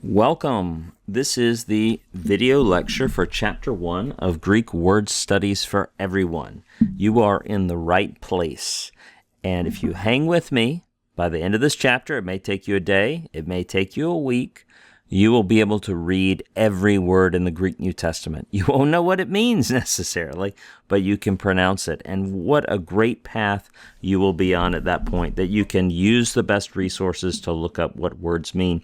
Welcome. This is the video lecture for Chapter 1 of Greek Word Studies for Everyone. You are in the right place. And if you hang with me, by the end of this chapter, it may take you a day, it may take you a week, you will be able to read every word in the Greek New Testament. You won't know what it means necessarily, but you can pronounce it. And what a great path you will be on at that point, that you can use the best resources to look up what words mean.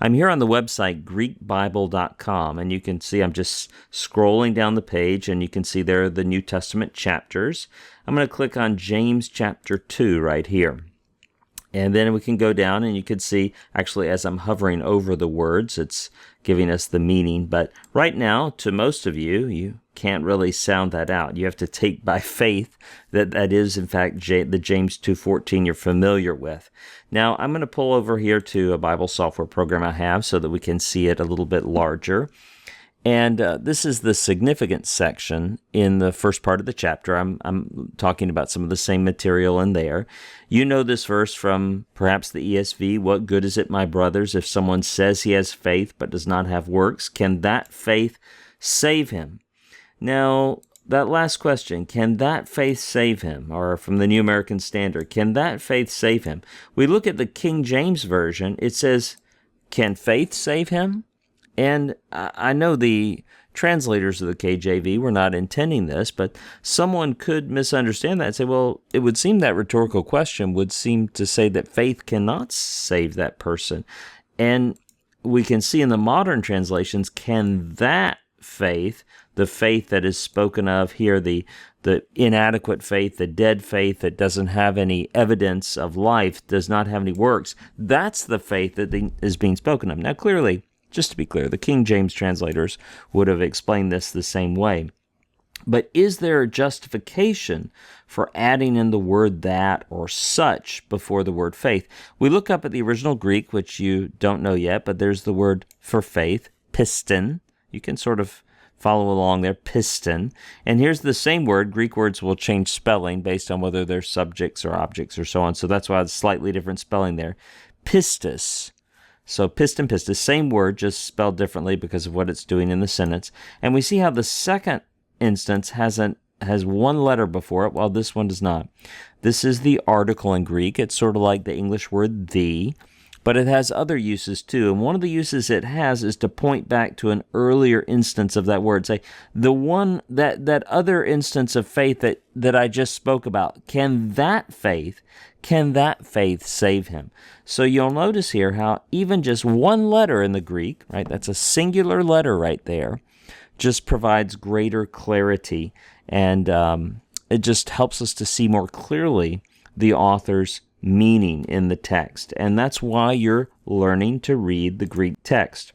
I'm here on the website GreekBible.com, and you can see I'm just scrolling down the page, and you can see there are the New Testament chapters. I'm going to click on James chapter 2 right here. And then we can go down, and you can see, actually, as I'm hovering over the words, it's giving us the meaning. But right now, to most of you, you can't really sound that out. You have to take by faith that that is, in fact, the James 2:14 you're familiar with. Now, I'm going to pull over here to a Bible software program I have so that we can see it a little bit larger. And this is the significance section in the first part of the chapter. I'm talking about some of the same material in there. You know this verse from perhaps the ESV. What good is it, my brothers, if someone says he has faith but does not have works? Can that faith save him? Now, that last question, can that faith save him? Or from the New American Standard, can that faith save him? We look at the King James Version. It says, can faith save him? And I know the translators of the KJV were not intending this, but someone could misunderstand that and say, well, it would seem that rhetorical question would seem to say that faith cannot save that person. And we can see in the modern translations, can that faith, the faith that is spoken of here, the inadequate faith, the dead faith that doesn't have any evidence of life, does not have any works, that's the faith that is being spoken of. Now, clearly, just to be clear, the King James translators would have explained this the same way. But is there a justification for adding in the word that or such before the word faith? We look up at the original Greek, which you don't know yet, but there's the word for faith, piston. You can sort of follow along there, piston. And here's the same word. Greek words will change spelling based on whether they're subjects or objects or so on. So that's why it's slightly different spelling there. Pistis. So piston, pistis, same word, just spelled differently because of what it's doing in the sentence. And we see how the second instance has one letter before it, while this one does not. This is the article in Greek. It's sort of like the English word the, but it has other uses too. And one of the uses it has is to point back to an earlier instance of that word. Say, the one, that other instance of faith that I just spoke about, can that faith save him? So you'll notice here how even just one letter in the Greek, right, that's a singular letter right there, just provides greater clarity, and it just helps us to see more clearly the author's meaning in the text. And that's why you're learning to read the Greek text.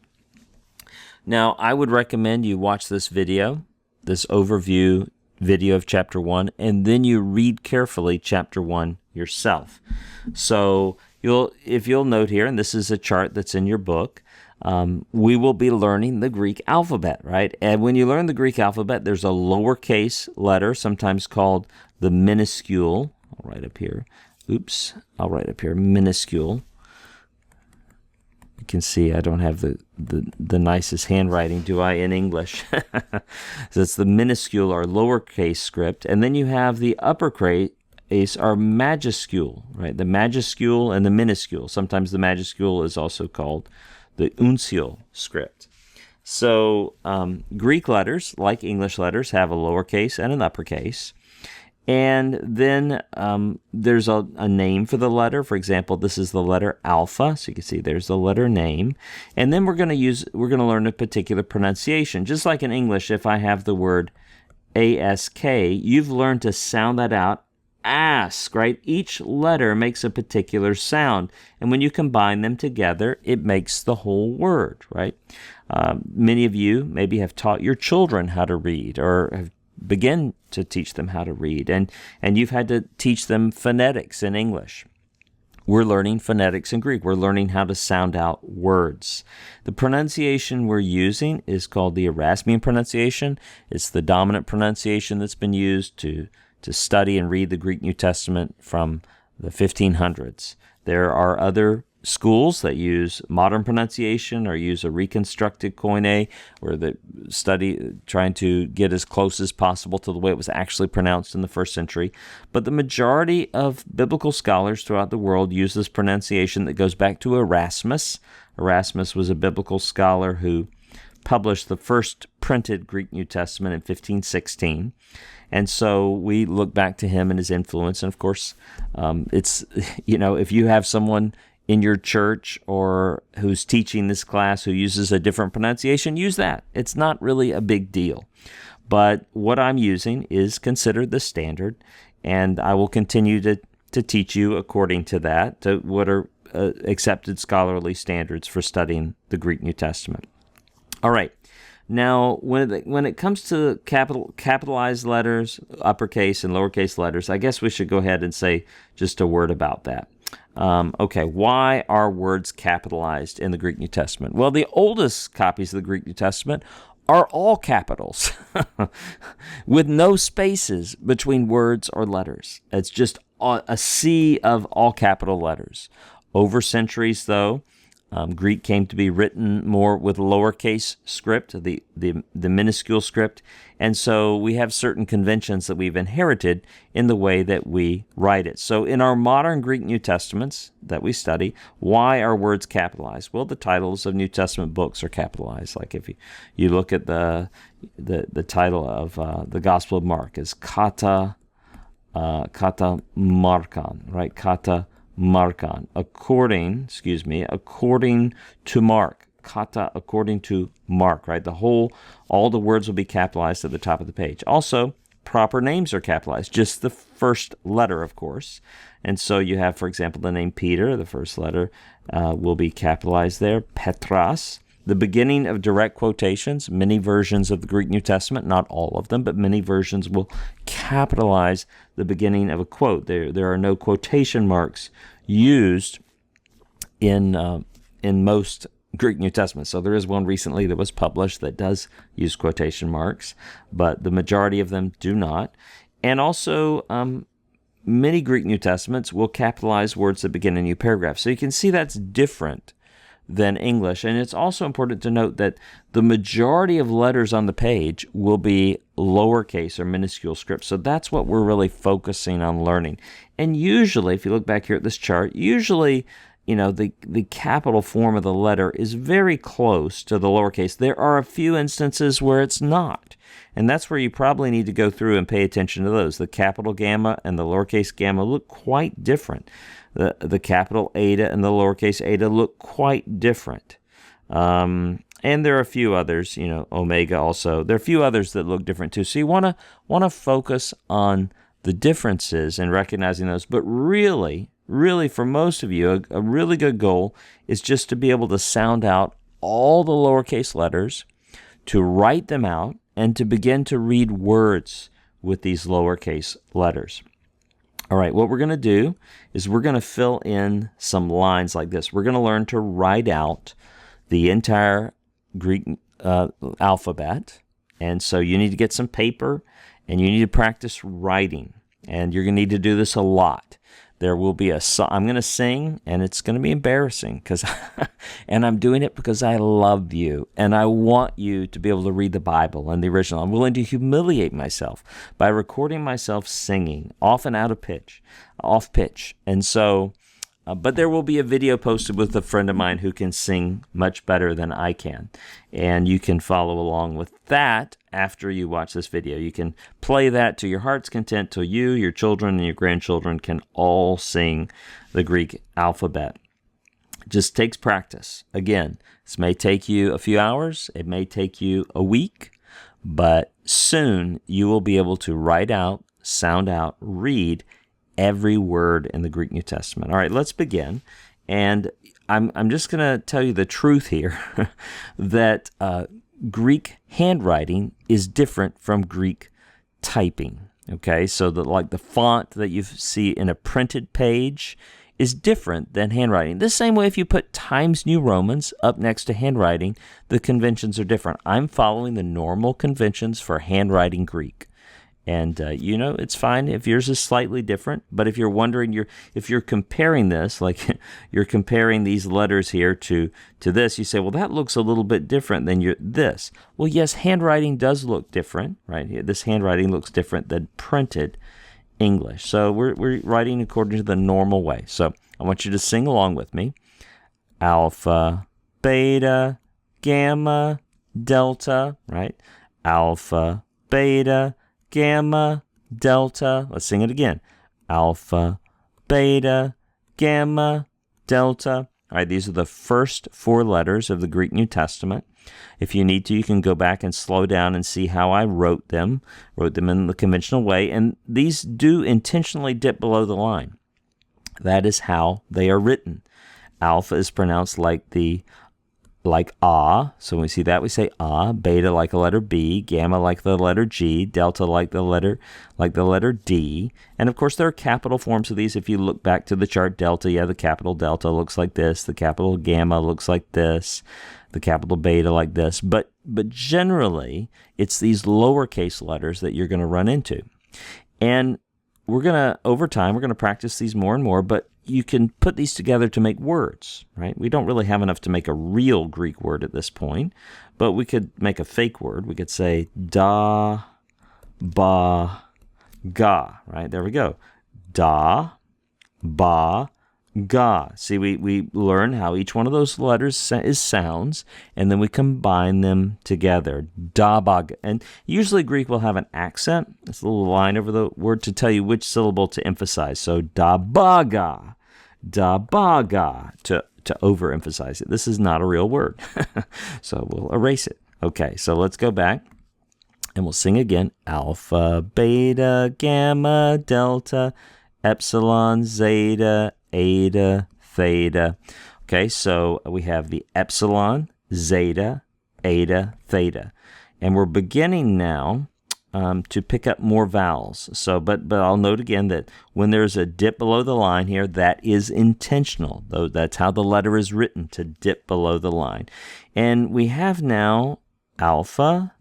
Now, I would recommend you watch this video, this overview video of chapter 1, and then you read carefully chapter 1 yourself. So if you'll note here, and this is a chart that's in your book, we will be learning the Greek alphabet, right? And when you learn the Greek alphabet, there's a lowercase letter, sometimes called the minuscule. I'll write up here. Minuscule. You can see I don't have the nicest handwriting, do I, in English? So it's the minuscule or lowercase script. And then you have the uppercase or majuscule, right? The majuscule and the minuscule. Sometimes the majuscule is also called the uncial script. So Greek letters, like English letters, have a lowercase and an uppercase. And then there's a name for the letter. For example, this is the letter alpha. So you can see there's the letter name. And then we're going to learn a particular pronunciation. Just like in English, if I have the word ask, you've learned to sound that out. Ask, right? Each letter makes a particular sound. And when you combine them together, it makes the whole word, right? Many of you maybe have taught your children how to read or have begin to teach them how to read, and you've had to teach them phonetics in English. We're learning phonetics in Greek. We're learning how to sound out words. The pronunciation we're using is called the Erasmian pronunciation. It's the dominant pronunciation that's been used to study and read the Greek New Testament from the 1500s. There are other schools that use modern pronunciation or use a reconstructed Koine, where the study trying to get as close as possible to the way it was actually pronounced in the first century. But the majority of biblical scholars throughout the world use this pronunciation that goes back to Erasmus. Erasmus was a biblical scholar who published the first printed Greek New Testament in 1516. And so we look back to him and his influence. And of course, it's, if you have someone in your church or who's teaching this class who uses a different pronunciation, use that. It's not really a big deal. But what I'm using is considered the standard, and I will continue to teach you according to that, to what are accepted scholarly standards for studying the Greek New Testament. All right. Now, when it comes to capitalized letters, uppercase and lowercase letters, I guess we should go ahead and say just a word about that. Okay, why are words capitalized in the Greek New Testament? Well, the oldest copies of the Greek New Testament are all capitals with no spaces between words or letters. It's just a sea of all capital letters. Over centuries, though, Greek came to be written more with lowercase script, the minuscule script, and so we have certain conventions that we've inherited in the way that we write it. So in our modern Greek New Testaments that we study, why are words capitalized? Well, the titles of New Testament books are capitalized. Like if you look at the title of the Gospel of Mark is kata markan, right? Kata Markan, according to Mark, kata according to Mark, right? All the words will be capitalized at the top of the page. Also, proper names are capitalized, just the first letter, of course. And so you have, for example, the name Peter, the first letter will be capitalized there, Petras. The beginning of direct quotations, many versions of the Greek New Testament, not all of them, but many versions will capitalize the beginning of a quote. There are no quotation marks used in most Greek New Testaments. So there is one recently that was published that does use quotation marks, but the majority of them do not. And also, many Greek New Testaments will capitalize words that begin a new paragraph. So you can see that's different than English. And it's also important to note that the majority of letters on the page will be lowercase or minuscule script. So that's what we're really focusing on learning. And usually, if you look back here at this chart, usually, the capital form of the letter is very close to the lowercase. There are a few instances where it's not. And that's where you probably need to go through and pay attention to those. The capital gamma and the lowercase gamma look quite different. The capital eta and the lowercase eta look quite different. And there are a few others, omega also. There are a few others that look different too. So you want to focus on the differences and recognizing those. But really, for most of you, a really good goal is just to be able to sound out all the lowercase letters, to write them out, and to begin to read words with these lowercase letters. All right, what we're going to do is we're going to fill in some lines like this. We're going to learn to write out the entire Greek alphabet. And so you need to get some paper and you need to practice writing. And you're going to need to do this a lot. There will be I'm going to sing, and it's going to be embarrassing and I'm doing it because I love you, and I want you to be able to read the Bible and the original. I'm willing to humiliate myself by recording myself singing, often off pitch. And so, but there will be a video posted with a friend of mine who can sing much better than I can, and you can follow along with that after you watch this video. You can play that to your heart's content till you, your children, and your grandchildren can all sing the Greek alphabet. It just takes practice. Again, this may take you a few hours. It may take you a week, but soon you will be able to write out, sound out, read every word in the Greek New Testament. All right, let's begin. And I'm just going to tell you the truth here that Greek handwriting is different from Greek typing. Okay, so the font that you see in a printed page is different than handwriting. The same way if you put Times New Romans up next to handwriting, the conventions are different. I'm following the normal conventions for handwriting Greek. And it's fine if yours is slightly different. But if you're wondering, if you're comparing this, like you're comparing these letters here to this, you say, well, that looks a little bit different than this. Well, yes, handwriting does look different, right? This handwriting looks different than printed English. So we're writing according to the normal way. So I want you to sing along with me. Alpha, beta, gamma, delta, right? Alpha, beta, gamma, delta. Let's sing it again. Alpha, beta, gamma, delta. All right, these are the first 4 letters of the Greek New Testament. If you need to, you can go back and slow down and see how I wrote them in the conventional way. And these do intentionally dip below the line. That is how they are written. Alpha is pronounced like ah. So when we see that, we say ah. Beta like the letter B. Gamma like the letter G. Delta like the letter D. And of course, there are capital forms of these. If you look back to the chart, delta, the capital delta looks like this. The capital gamma looks like this. The capital beta like this. But generally, it's these lowercase letters that you're going to run into. And over time, we're going to practice these more and more, but you can put these together to make words, right? We don't really have enough to make a real Greek word at this point, but we could make a fake word. We could say da, ba, ga, right? There we go. Da, ba, ga. See, we learn how each one of those letters is sounds, and then we combine them together. Da, ba, ga. And usually Greek will have an accent. It's a little line over the word to tell you which syllable to emphasize. So da, ba, ga. Da, ba, ga. To overemphasize it. This is not a real word. So we'll erase it. Okay, so let's go back. And we'll sing again. Alpha, beta, gamma, delta, epsilon, zeta, eta, theta. Okay, so we have the epsilon, zeta, eta, theta. And we're beginning now to pick up more vowels. So, but I'll note again that when there's a dip below the line here, that is intentional. Though that's how the letter is written, to dip below the line. And we have now alpha,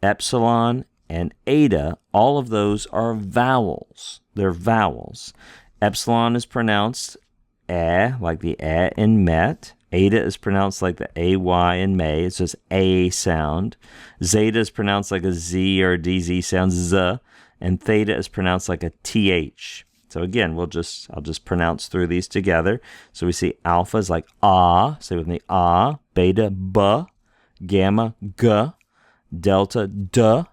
epsilon, and eta. All of those are vowels. They're vowels. Epsilon is pronounced like the in met. Eta is pronounced like the AY in May. It's just A sound. Zeta is pronounced like a Z or a DZ sound, Z. And theta is pronounced like a TH. So again, I'll just pronounce through these together. So we see alpha is like ah. Say with me, ah. Beta, B. Gamma, G. Delta, D.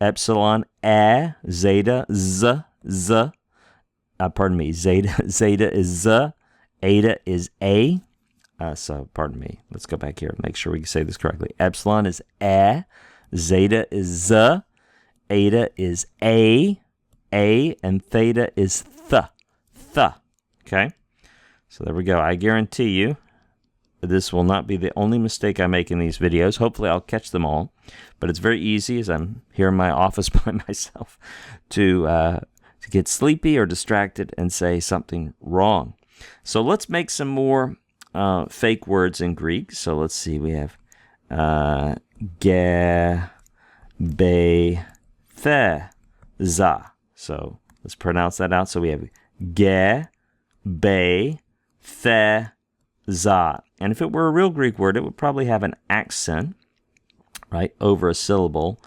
Epsilon, A. Zeta, Z. Z. Pardon me, Zeta is Z. Eta is A. Pardon me. Let's go back here and make sure we can say this correctly. Epsilon is A. Zeta is Z. Eta is A, and theta is th. Okay? So there we go. I guarantee you this will not be the only mistake I make in these videos. Hopefully I'll catch them all. But it's very easy, as I'm here in my office by myself, to get sleepy or distracted and say something wrong. So let's make some more fake words in Greek. So let's see. We have ge, be, the, za. So let's pronounce that out. So we have ge, be, the, za. And if it were a real Greek word, it would probably have an accent, right, over a syllable.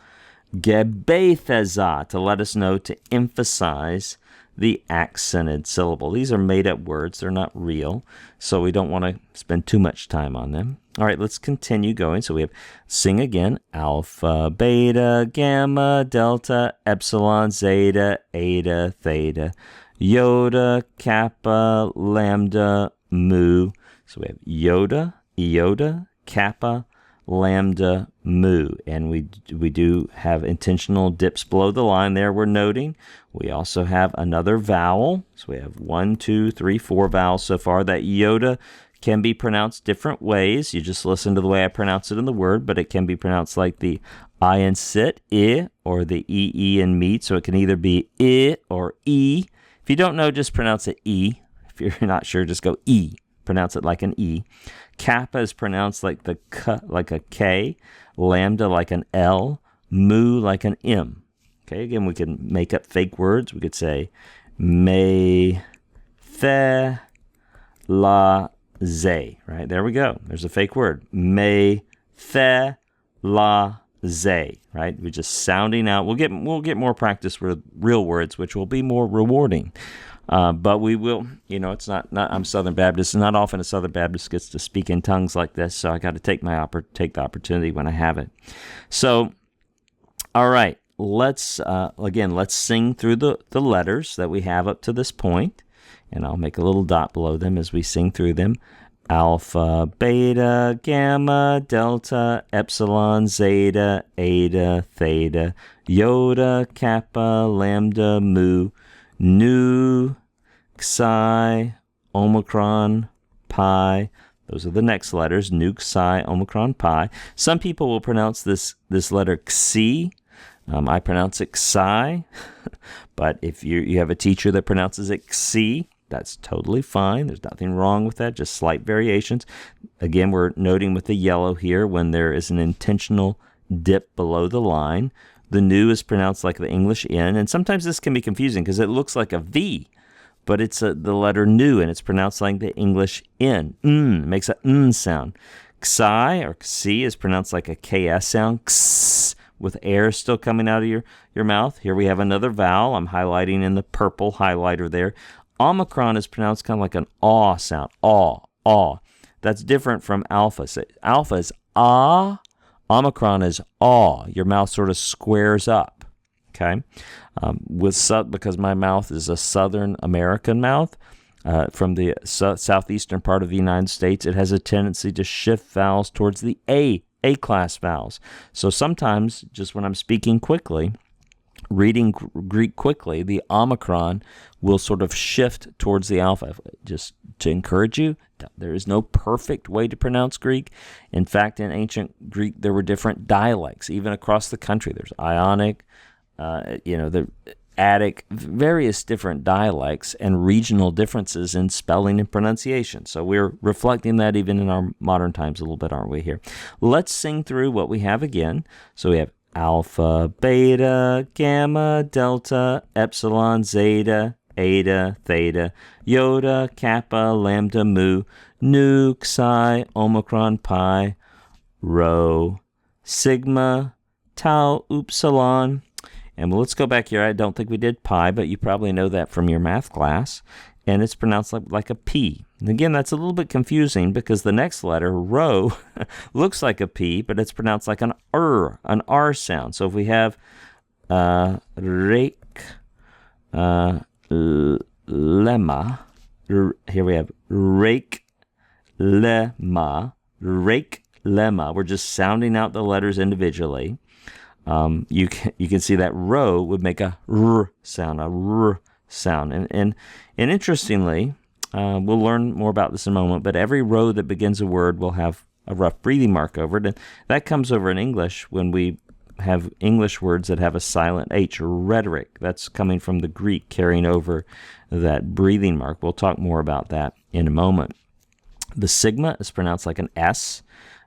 Gebetheza, to let us know, to emphasize the accented syllable. These are made-up words. They're not real, so we don't want to spend too much time on them. All right, let's continue going. So we have sing again. Alpha, beta, gamma, delta, epsilon, zeta, eta, theta, iota, kappa, lambda, mu. So we have iota, kappa, lambda, mu. And we do have intentional dips below the line there we're noting. We also have another vowel. So we have 1, 2, 3, 4 vowels so far. That iota can be pronounced different ways. You just listen to the way I pronounce it in the word, but it can be pronounced like the I in sit, I, or the E in meet. So it can either be I or E. If you don't know, just pronounce it E. If you're not sure, just go E. Pronounce it like an E. Kappa is pronounced like like a K. Lambda like an L. Mu like an M. Okay, again, we can make up fake words. We could say, me, the, la, ze, right? There we go. There's a fake word. Me, the, la, ze, right? We're just sounding out. We'll get more practice with real words, which will be more rewarding. But we will, it's not I'm Southern Baptist. It's not often a Southern Baptist gets to speak in tongues like this, so I got to take the opportunity when I have it. So, all right, let's sing through the letters that we have up to this point, and I'll make a little dot below them as we sing through them. Alpha, beta, gamma, delta, epsilon, zeta, eta, theta, iota, kappa, lambda, mu, nu, psi, omicron, pi. Those are the next letters, nu, psi, omicron, pi. Some people will pronounce this letter xi. I pronounce it psi, but if you have a teacher that pronounces it xi, that's totally fine. There's nothing wrong with that, just slight variations. Again, we're noting with the yellow here when there is an intentional dip below the line. The nu is pronounced like the English N, and sometimes this can be confusing because it looks like a V, but it's the letter nu, and it's pronounced like the English N. It makes a sound. Xi or xi is pronounced like a KS sound, ks, with air still coming out of your mouth. Here we have another vowel. I'm highlighting in the purple highlighter there. Omicron is pronounced kind of like an aw sound. Aw. That's different from alpha. So alpha is ah. Omicron is aw. Your mouth sort of squares up. Okay? Because my mouth is a Southern American mouth, from the southeastern part of the United States, it has a tendency to shift vowels towards the A-class vowels. So sometimes, just when I'm speaking quickly, reading Greek quickly, the omicron will sort of shift towards the alpha. Just to encourage you, there is no perfect way to pronounce Greek. In fact, in ancient Greek, there were different dialects, even across the country. There's Ionic, the Attic, various different dialects and regional differences in spelling and pronunciation. So we're reflecting that even in our modern times a little bit, aren't we, here? Let's sing through what we have again. So we have alpha, beta, gamma, delta, epsilon, zeta, eta, theta, iota, kappa, lambda, mu, nu, psi, omicron, pi, rho, sigma, tau, upsilon. And let's go back here. I don't think we did pi, but you probably know that from your math class. And it's pronounced like a P. And again, that's a little bit confusing because the next letter, rho, looks like a P, but it's pronounced like an R sound. So if we have rake, lemma, here we have rake, lemma, rake, lemma. We're just sounding out the letters individually. You can see that rho would make a r sound, and interestingly, we'll learn more about this in a moment, but every rho that begins a word will have a rough breathing mark over it, and that comes over in English when we have English words that have a silent H, rhetoric. That's coming from the Greek, carrying over that breathing mark. We'll talk more about that in a moment. The sigma is pronounced like an S,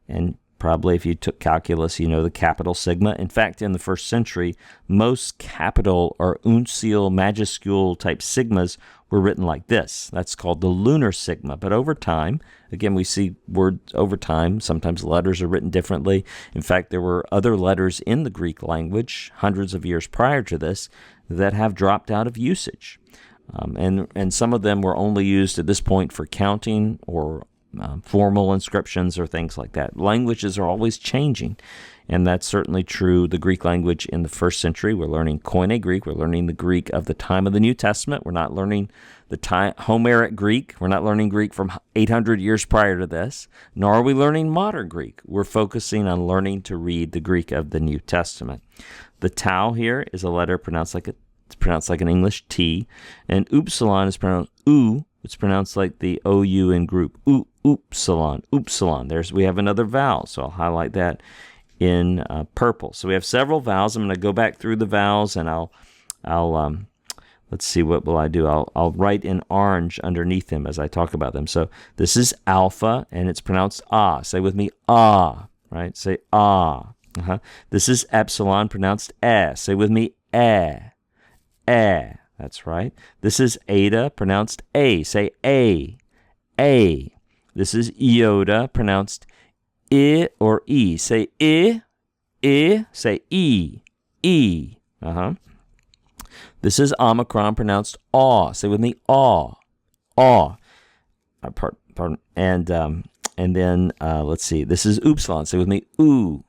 and probably if you took calculus, you know the capital sigma. In fact, in the first century, most capital or uncial majuscule type sigmas were written like this. That's called the lunar sigma. But over time, again, we see words over time, sometimes letters are written differently. In fact, there were other letters in the Greek language hundreds of years prior to this that have dropped out of usage. And some of them were only used at this point for counting or formal inscriptions or things like that. Languages are always changing, and that's certainly true. The Greek language in the first century, we're learning Koine Greek. We're learning the Greek of the time of the New Testament. We're not learning the Homeric Greek. We're not learning Greek from 800 years prior to this, nor are we learning modern Greek. We're focusing on learning to read the Greek of the New Testament. The tau here is a letter pronounced like an English T, and upsilon is pronounced oo. It's pronounced like the OU in group. Upsilon. We have another vowel, so I'll highlight that in purple. So we have several vowels. I'm going to go back through the vowels, and I'll let's see, what will I do? I'll write in orange underneath them as I talk about them. So this is alpha, and it's pronounced ah. Say with me, ah. Right? Say ah. This is epsilon, pronounced eh. Say with me, eh. That's right. This is Ada, pronounced A. Say A, A. This is iota, pronounced I or E. Say I, say E, E. This is Omicron, pronounced aw. Say with me, aw, aw. Pardon. And then let's see. This is upsilon. Say with me, ooh,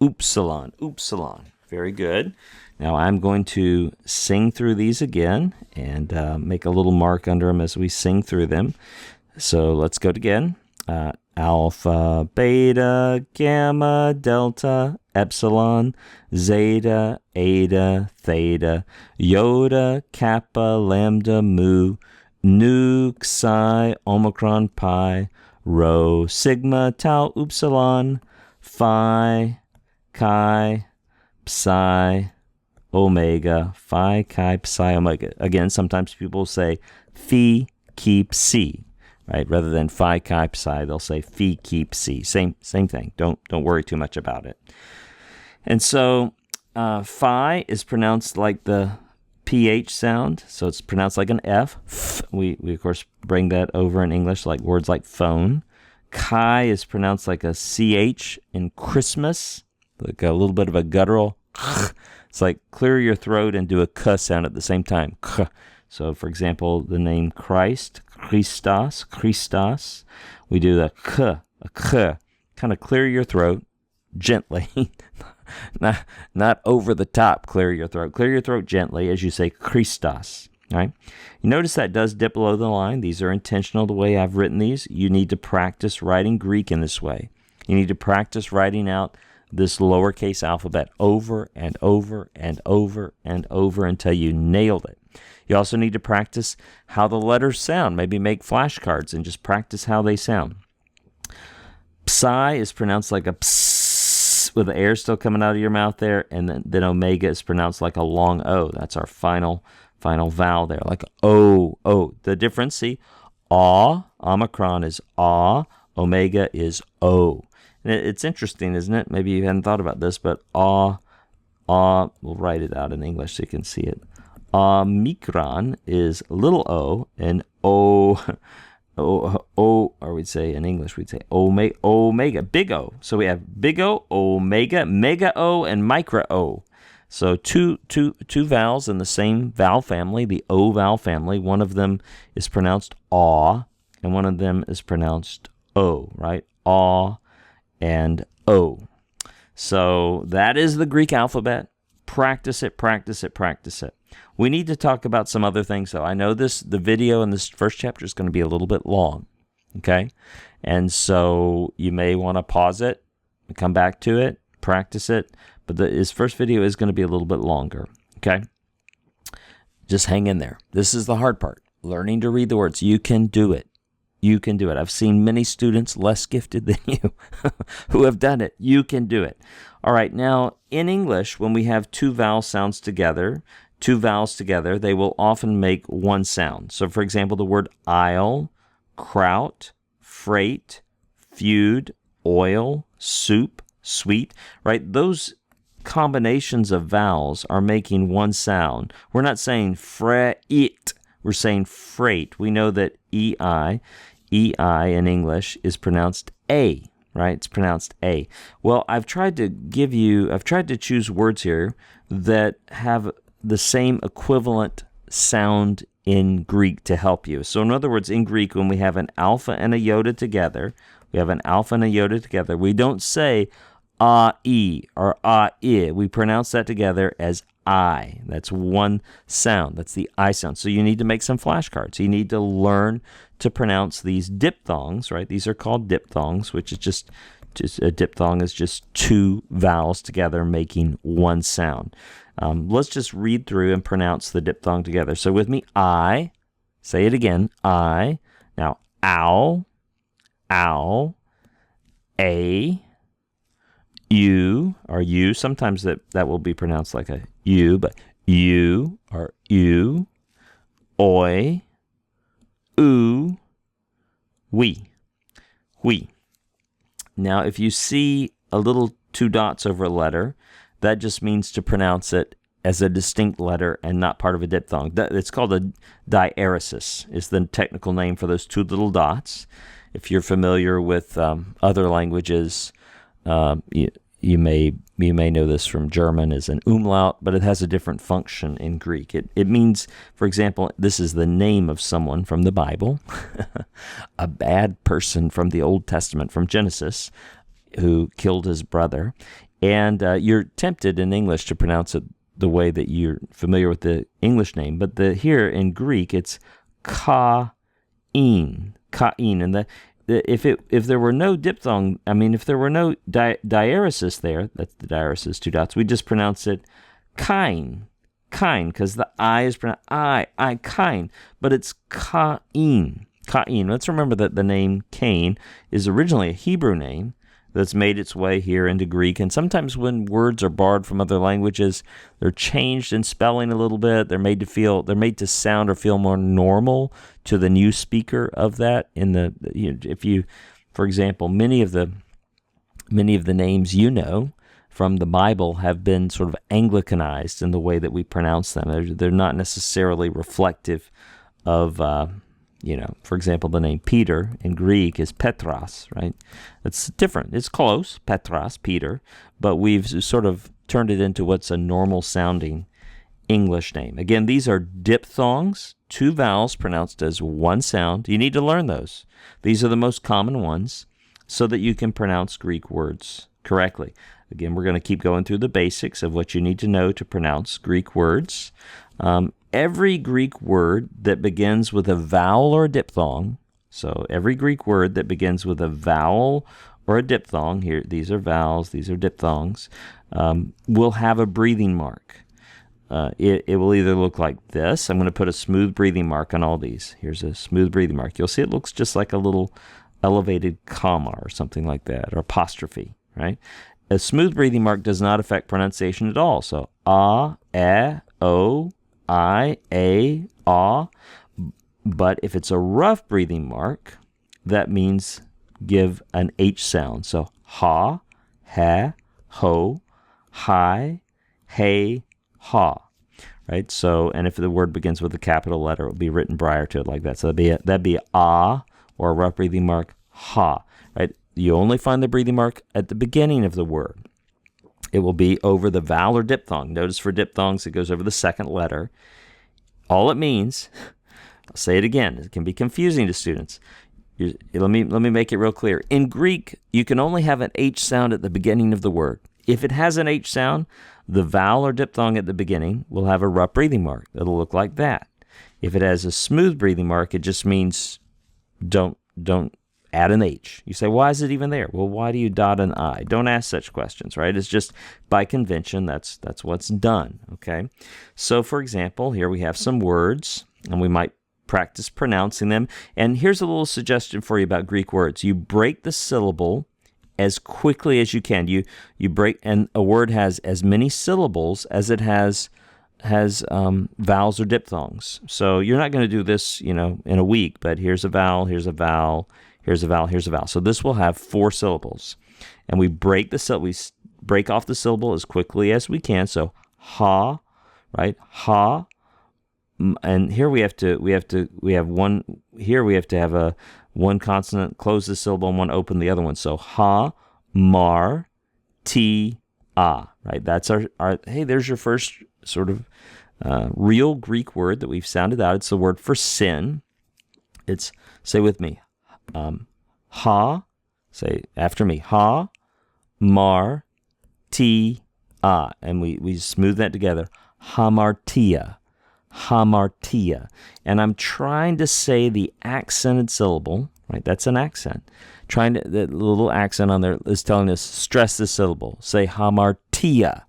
upsilon, upsilon. Very good. Now I'm going to sing through these again and make a little mark under them as we sing through them. So let's go again. Alpha, beta, gamma, delta, epsilon, zeta, eta, theta, iota, kappa, lambda, mu, nu, psi, omicron, pi, rho, sigma, tau, upsilon, phi, chi, psi, omega, phi, chi, psi, omega. Again, sometimes people say phi, keep, psi, right? Rather than phi, chi, psi, they'll say phi, keep, psi. Same thing. Don't worry too much about it. And so phi is pronounced like the PH sound, so it's pronounced like an F. We of course bring that over in English, like words like phone. Chi is pronounced like a CH in Christmas, like a little bit of a guttural. It's like clear your throat and do a K sound at the same time. So, for example, the name Christ, Christos, we do the K, a K. Kind of clear your throat gently, not over the top. Clear your throat. Clear your throat gently as you say Christos. Right? You notice that does dip below the line. These are intentional the way I've written these. You need to practice writing Greek in this way. You need to practice writing out this lowercase alphabet over and over and over and over until you nailed it. You also need to practice how the letters sound. Maybe make flashcards and just practice how they sound. Psi is pronounced like a pss with the air still coming out of your mouth there, and then omega is pronounced like a long O. That's our final vowel there, like O. The difference, see, aw, omicron is aw, omega is O. And it's interesting, isn't it? Maybe you hadn't thought about this, but aw, we'll write it out in English so you can see it. Omicron is little o, and or we'd say in English, we'd say omega, big O. So we have big O, omega, mega O, and micro O. So two vowels in the same vowel family, the O vowel family. One of them is pronounced aw, and one of them is pronounced O, right? Aw and O. So that is the Greek alphabet. Practice it, practice it, practice it. We need to talk about some other things, though. I know the video in this first chapter is going to be a little bit long, okay? And so you may want to pause it, come back to it, practice it, but this first video is going to be a little bit longer, okay? Just hang in there. This is the hard part, learning to read the words. You can do it. You can do it. I've seen many students less gifted than you who have done it. You can do it. All right, now in English, when we have two vowel sounds together, they will often make one sound. So, for example, the word aisle, kraut, freight, feud, oil, soup, sweet, right? Those combinations of vowels are making one sound. We're not saying freight, we're saying freight. We know that EI in English is pronounced A, right? It's pronounced A. Well, I've tried to choose words here that have the same equivalent sound in Greek to help you. So in other words, in Greek, when we have an alpha and a iota together, we don't say a-e or a-I. We pronounce that together as I. That's one sound. That's the I sound. So you need to make some flashcards. You need to learn to pronounce these diphthongs, right? These are called diphthongs, which is just a diphthong is just two vowels together making one sound. Let's just read through and pronounce the diphthong together. So with me, I. Say it again, I. Now, ow, ow, a, you, or you. Sometimes that will be pronounced like a U, but you, or you, oi, oo, we. Now, if you see a little two dots over a letter, that just means to pronounce it as a distinct letter and not part of a diphthong. It's called a diaeresis, is the technical name for those two little dots. If you're familiar with other languages, you may know this from German as an umlaut, but it has a different function in Greek. It means, for example, this is the name of someone from the Bible, a bad person from the Old Testament, from Genesis, who killed his brother. And you're tempted in English to pronounce it the way that you're familiar with the English name, but here in Greek, it's Cain. And if there were no diphthong, if there were no diaeresis there, that's the diaeresis, two dots, we just pronounce it Cain, because the I is pronounced Cain, but it's Cain. Let's remember that the name Cain is originally a Hebrew name that's made its way here into Greek. And sometimes when words are borrowed from other languages, they're changed in spelling a little bit. They're made to sound or feel more normal to the new speaker of that. For example, many of the names from the Bible have been sort of Anglicanized in the way that we pronounce them. They're not necessarily reflective of for example, the name Peter in Greek is Petros, right? It's different. It's close, Petros, Peter, but we've sort of turned it into what's a normal-sounding English name. Again, these are diphthongs, two vowels pronounced as one sound. You need to learn those. These are the most common ones so that you can pronounce Greek words correctly. Again, we're going to keep going through the basics of what you need to know to pronounce Greek words. Every Greek word that begins with a vowel or a diphthong, so every Greek word that begins with a vowel or a diphthong, here these are vowels, these are diphthongs, will have a breathing mark. It will either look like this. I'm going to put a smooth breathing mark on all these. Here's a smooth breathing mark. You'll see it looks just like a little elevated comma or something like that, or apostrophe, right? A smooth breathing mark does not affect pronunciation at all. So, a, o, I, a, ah. But if it's a rough breathing mark, that means give an H sound. So, ha, ho, hi, hey, ha. Right? So, and if the word begins with a capital letter, it will be written prior to it like that. So that'd be ah, or a rough breathing mark, ha. Right? You only find the breathing mark at the beginning of the word. It will be over the vowel or diphthong. Notice for diphthongs, it goes over the second letter. All it means, I'll say it again, it can be confusing to students. Let me make it real clear. In Greek, you can only have an H sound at the beginning of the word. If it has an H sound, the vowel or diphthong at the beginning will have a rough breathing mark. It'll look like that. If it has a smooth breathing mark, it just means don't add an H. You say, why is it even there? Well, why do you dot an I? Don't ask such questions, right? It's just by convention, that's what's done, okay? So, for example, here we have some words, and we might practice pronouncing them. And here's a little suggestion for you about Greek words. You break the syllable as quickly as you can. You break, and a word has as many syllables as it has vowels or diphthongs. So you're not going to do this, in a week, but here's a vowel, here's a vowel, here's a vowel, here's a vowel. So this will have 4 syllables. And we break off the syllable as quickly as we can. So ha, right? Ha. And here we have to have one consonant close the syllable and one open the other one. So ha, mar, ti, a, right? That's our hey, there's your first sort of real Greek word that we've sounded out. It's the word for sin. It's, say with me, ha, say after me, ha, mar, ti, a. And we smooth that together. Hamartia. Hamartia. And I'm trying to say the accented syllable, right? That's an accent. The little accent on there is telling us, stress the syllable. Say hamartia.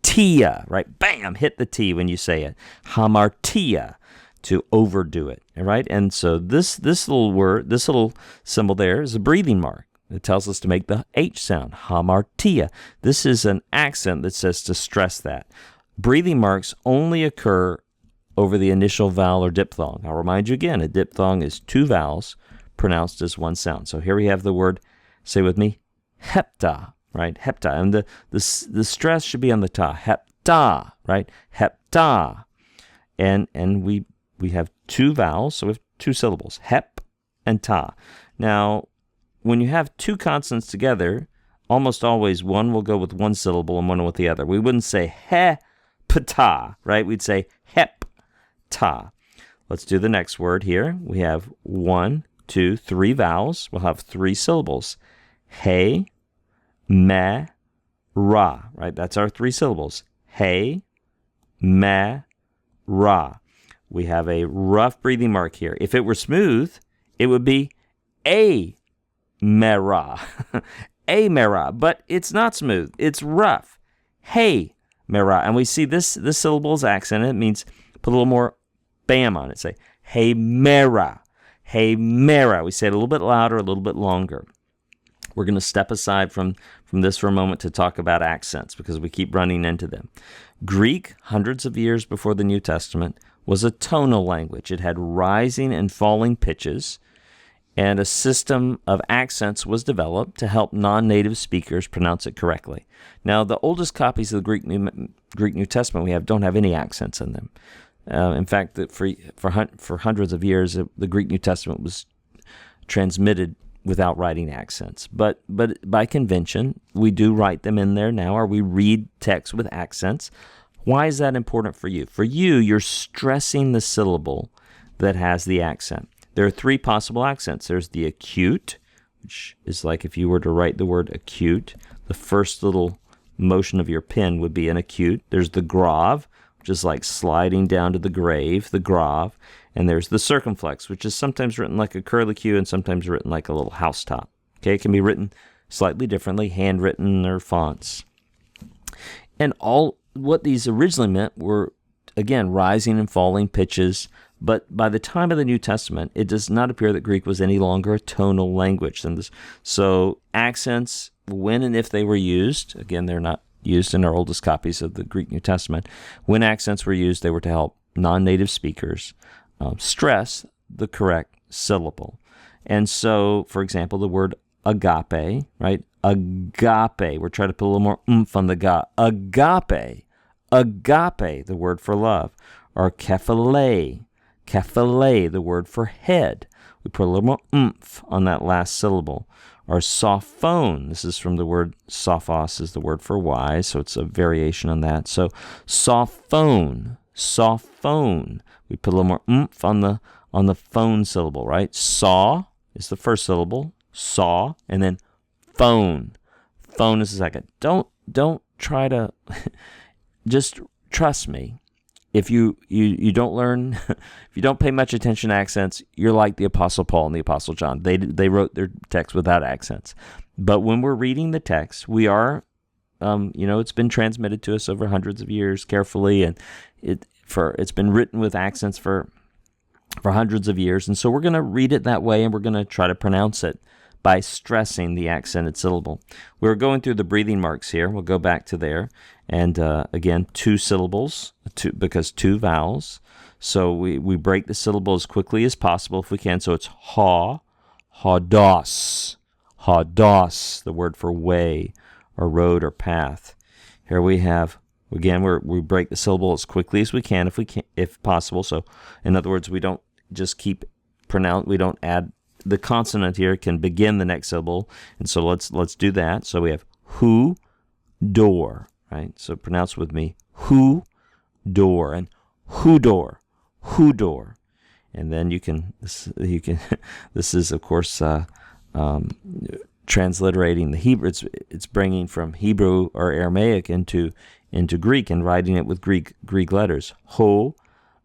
Tia, right? Bam! Hit the T when you say it. Hamartia, to overdo it, all right? And so this little word, this little symbol there is a breathing mark. It tells us to make the H sound. Hamartia. This is an accent that says to stress that. Breathing marks only occur over the initial vowel or diphthong. I'll remind you again, a diphthong is 2 vowels pronounced as one sound. So here we have the word, say with me, hepta, right? Hepta. And the stress should be on the ta, hepta, right? Hepta. And we have two vowels, so we have two syllables, hep and ta. Now, when you have two consonants together, almost always one will go with one syllable and one with the other. We wouldn't say he-pta, right? We'd say hep-ta. Let's do the next word here. We have 1, 2, 3 vowels. We'll have 3 syllables. Hey, me, ra, right? That's our 3 syllables. Hey, me, ra. We have a rough breathing mark here. If it were smooth, it would be a mera. A mera, but it's not smooth. It's rough. Hey mera. And we see this syllable is accented. It means put a little more bam on it. Say, hey mera. Hey mera. We say it a little bit louder, a little bit longer. We're going to step aside from this for a moment to talk about accents because we keep running into them. Greek, hundreds of years before the New Testament, was a tonal language. It had rising and falling pitches, and a system of accents was developed to help non-native speakers pronounce it correctly. Now, the oldest copies of the Greek New Testament we have don't have any accents in them. In fact, for hundreds of years, the Greek New Testament was transmitted without writing accents. But by convention, we do write them in there now, or we read text with accents. Why is that important for you? For you, you're stressing the syllable that has the accent. There are 3 possible accents. There's the acute, which is like if you were to write the word acute, the first little motion of your pen would be an acute. There's the grave, which is like sliding down to the grave, the grave. And there's the circumflex, which is sometimes written like a curlicue and sometimes written like a little housetop. Okay, it can be written slightly differently, handwritten or fonts. And all what these originally meant were, again, rising and falling pitches. But by the time of the New Testament, it does not appear that Greek was any longer a tonal language. So accents, when and if they were used, again, they're not used in our oldest copies of the Greek New Testament. When accents were used, they were to help non-native speakers stress the correct syllable. And so, for example, the word agape, right? Agape. We're trying to put a little more oomph on the ga. Agape. Agape, the word for love. Or kephale. Kephale, the word for head. We put a little more oomph on that last syllable. Or sophone. This is from the word sophos, is the word for wise, so it's a variation on that. So sophone. Sophone. We put a little more oomph on the phone syllable, right? Saw is the first syllable, saw, and then phone. Phone is the second. Don't try to just trust me. If you don't learn, if you don't pay much attention to accents, you're like the Apostle Paul and the Apostle John. They wrote their text without accents. But when we're reading the text, we are, it's been transmitted to us over hundreds of years carefully, and it's been written with accents for hundreds of years. And so we're going to read it that way, and we're going to try to pronounce it by stressing the accented syllable. We're going through the breathing marks here. We'll go back to there. And again, 2 syllables, because 2 vowels. So we break the syllable as quickly as possible if we can. So it's ha, ha-dos, ha-dos, the word for way or road or path. Here we have, again, we break the syllable as quickly as we can, if possible. So in other words, we don't just keep we don't add the consonant here can begin the next syllable. And so let's do that. So we have who, door, right? So pronounce with me, who, door, and who door. And then this is of course transliterating the Hebrew. It's bringing from Hebrew or Aramaic into Greek and writing it with Greek letters. Hosanna,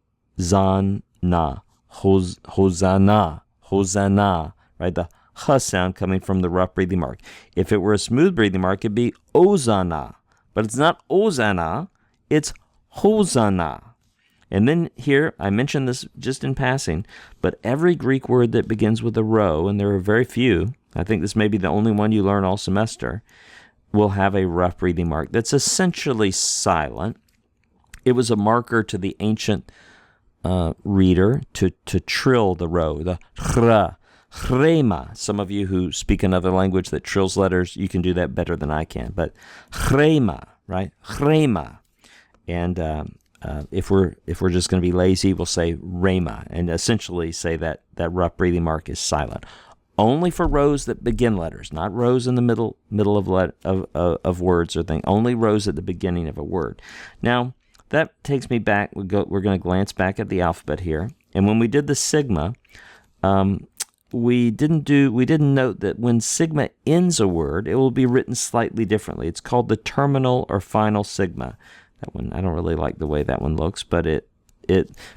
Hosanna, right? The h sound coming from the rough breathing mark. If it were a smooth breathing mark, it'd be Ozana, but it's not Ozana, it's Hosanna. And then here, I mentioned this just in passing, but every Greek word that begins with a rho, and there are very few, I think this may be the only one you learn all semester, will have a rough breathing mark that's essentially silent. It was a marker to the ancient reader to trill the rho, the chra, chrema. Some of you who speak another language that trills letters, you can do that better than I can, but chrema, right? Chrema. And if we're just going to be lazy, we'll say rhema, and essentially say that rough breathing mark is silent. Only for rows that begin letters, not rows in the middle of words or things. Only rows at the beginning of a word. Now that takes me back. We're going to glance back at the alphabet here, and when we did the sigma, we didn't note that when sigma ends a word, it will be written slightly differently. It's called the terminal or final sigma. That one, I don't really like the way that one looks, but it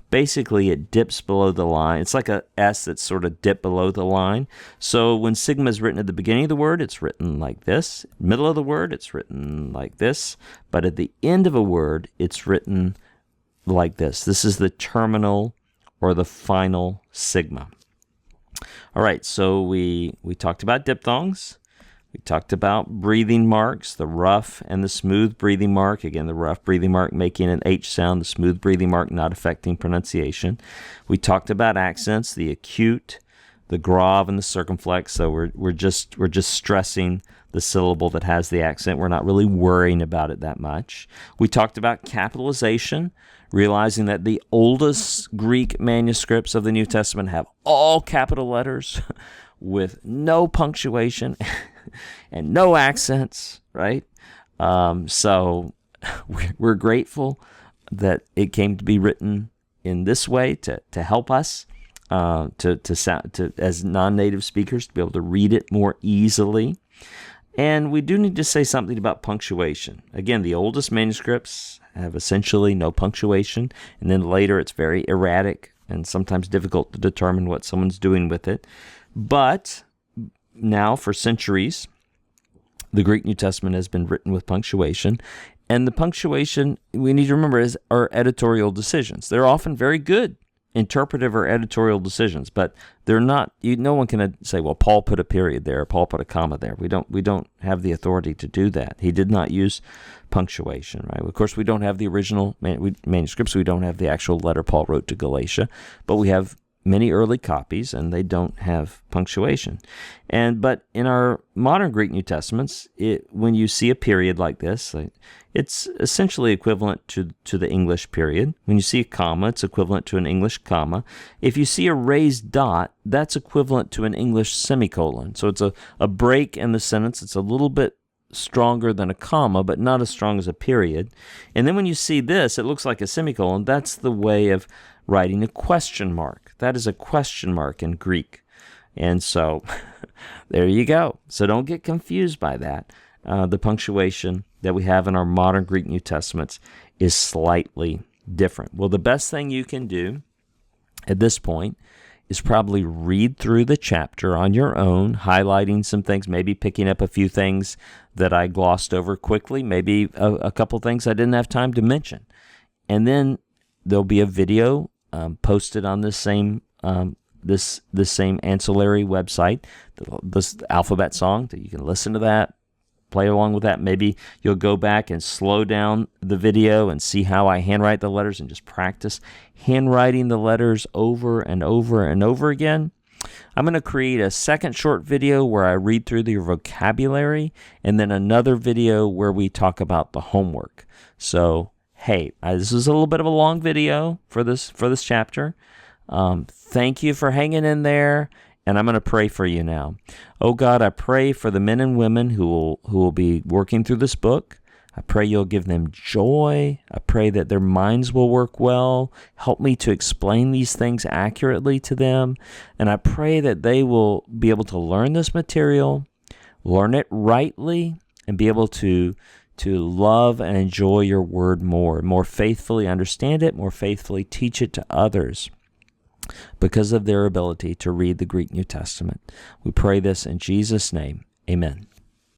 basically it dips below the line. It's like a S that's sort of dipped below the line. So when sigma is written at the beginning of the word, it's written like this. Middle of the word, it's written like this. But at the end of a word, it's written like this. This is the terminal or the final sigma. All right, so we talked about diphthongs. We talked about breathing marks, the rough and the smooth breathing mark. Again, the rough breathing mark making an H sound, the smooth breathing mark not affecting pronunciation. We talked about accents, the acute, the grave, and the circumflex. So we're just stressing the syllable that has the accent. We're not really worrying about it that much. We talked about capitalization, realizing that the oldest Greek manuscripts of the New Testament have all capital letters with no punctuation and no accents, right? So we're grateful that it came to be written in this way to help us to as non-native speakers to be able to read it more easily. And we do need to say something about punctuation. Again, the oldest manuscripts have essentially no punctuation, and then later it's very erratic and sometimes difficult to determine what someone's doing with it. But now, for centuries, the Greek New Testament has been written with punctuation, and the punctuation, we need to remember, are editorial decisions. They're often very good interpretive or editorial decisions, but they're not. No one can say, "Well, Paul put a period there, Paul put a comma there." We don't have the authority to do that. He did not use punctuation, right? Of course, we don't have the original manuscripts. We don't have the actual letter Paul wrote to Galatia, but we have many early copies, and they don't have punctuation. But in our modern Greek New Testaments, when you see a period like this, it's essentially equivalent to the English period. When you see a comma, it's equivalent to an English comma. If you see a raised dot, that's equivalent to an English semicolon. So it's a break in the sentence. It's a little bit stronger than a comma, but not as strong as a period. And then when you see this, it looks like a semicolon. That's the way of writing a question mark. That is a question mark in Greek. And so there you go. So don't get confused by that. The punctuation that we have in our modern Greek New Testaments is slightly different. Well, the best thing you can do at this point is probably read through the chapter on your own, highlighting some things, maybe picking up a few things that I glossed over quickly, maybe a couple things I didn't have time to mention. And then there'll be a video posted on this same same ancillary website, this alphabet song, that you can listen to that, play along with that. Maybe you'll go back and slow down the video and see how I handwrite the letters and just practice handwriting the letters over and over and over again. I'm going to create a second short video where I read through the vocabulary, and then another video where we talk about the homework. So, hey, this is a little bit of a long video for this chapter. Thank you for hanging in there, and I'm going to pray for you now. Oh God, I pray for the men and women who will be working through this book. I pray you'll give them joy. I pray that their minds will work well. Help me to explain these things accurately to them. And I pray that they will be able to learn this material, learn it rightly, and be able to love and enjoy your word more faithfully understand it, more faithfully teach it to others because of their ability to read the Greek New Testament. We pray this in Jesus' name. Amen.